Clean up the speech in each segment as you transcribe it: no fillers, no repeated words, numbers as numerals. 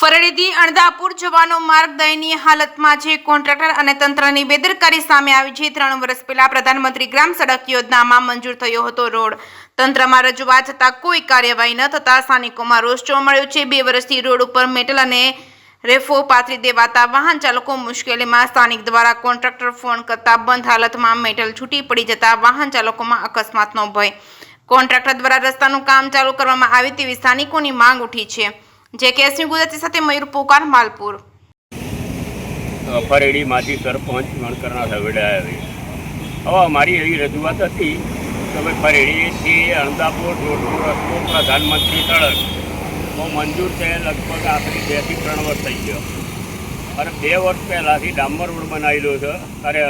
ફરેડીથી અણદાપુર જવાનો માર્ગ દયનીય હાલતમાં છે. કોન્ટ્રાક્ટર અને તંત્રની બેદરકારી સામે આવી છે. 3 વર્ષ પહેલા પ્રધાનમંત્રી ગ્રામ સડક યોજનામાં મંજૂર થયો હતો રોડ. તંત્રમાં રજૂઆત થતાં કોઈ કાર્યવાહી ન થતાં સ્થાનિકોમાં રોષ જોવા મળ્યો છે. 2 વર્ષથી રોડ ઉપર મેટલ અને રેફો પાથરી દેવાતા વાહન ચાલકો મુશ્કેલીમાં. સ્થાનિક દ્વારા કોન્ટ્રાક્ટર ફોન કરતા બંધ હાલતમાં મેટલ છૂટી પડી જતા વાહન ચાલકોમાં અકસ્માતનો ભય. કોન્ટ્રાક્ટર દ્વારા રસ્તાનું કામ ચાલુ કરવામાં આવે તેવી સ્થાનિકોની માંગ ઉઠી છે. જે કેસની ગુજરાતી સાથે મયુર પોકાર માલપુર ફરેડીમાંથી સરપંચ વણકરના સવેડા આવી. હવે અમારી એવી રજૂઆત હતી કે ભાઈ ફરેડીથી અણદાપુર રોડનો રસ્તો પ્રધાનમંત્રી સડક મંજૂર છે. લગભગ આખરી 2 થી 3 વર્ષ થઈ ગયો અને 2 વર્ષ પહેલાંથી ડામર રોડ બનાવેલો છે.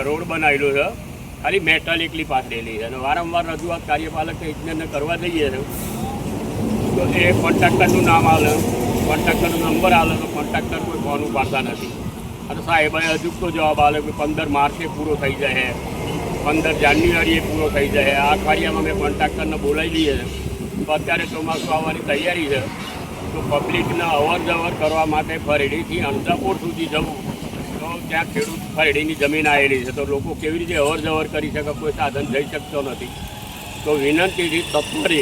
રોડ બનાવેલો છે, ખાલી મેટલ એકલી પાથરેલી છે અને વારંવાર રજૂઆત કાર્યપાલક ઇજનેરને કરવા જઈએ છે તો એ કોન્ટ્રાક્ટરનું નામ આવે, કોન્ટ્રાક્ટરનો નંબર આવે તો કોન્ટ્રાક્ટર કોઈ ફોન ઉપાડતા નથી. અને સાહેબે અજુકતો જવાબ આવે કે 15 માર્ચે પૂરો થઈ જાય, 15 જાન્યુઆરીએ પૂરો થઈ જાય. આ અઠવાડિયામાં મેં કોન્ટ્રાક્ટરને બોલાવી લઈએ છે તો અત્યારે ચોમાસું આવવાની તૈયારી છે તો પબ્લિકને અવર જવર કરવા માટે ફરેડીથી અણદાપુર સુધી જવું તો ત્યાં ખેડૂત ફરેડીની જમીન આવેલી છે તો લોકો કેવી રીતે અવર જવર કરી શકે, કોઈ સાધન જઈ શકતો નથી. તો વિનંતીથી તત્પરે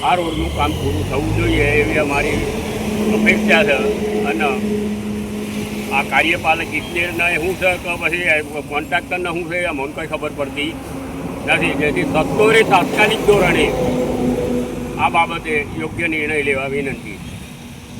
આ રોડનું કામ પૂરું થવું જોઈએ એવી અમારી અપેક્ષા છે. અને આ કાર્યપાલક ઇજનેરને શું છે કે પછી કોન્ટ્રાક્ટરને શું છે એ મને કંઈ ખબર પડતી નથી. જેથી સત્વરે તાત્કાલિક ધોરણે આ બાબતે યોગ્ય નિર્ણય લેવા વિનંતી.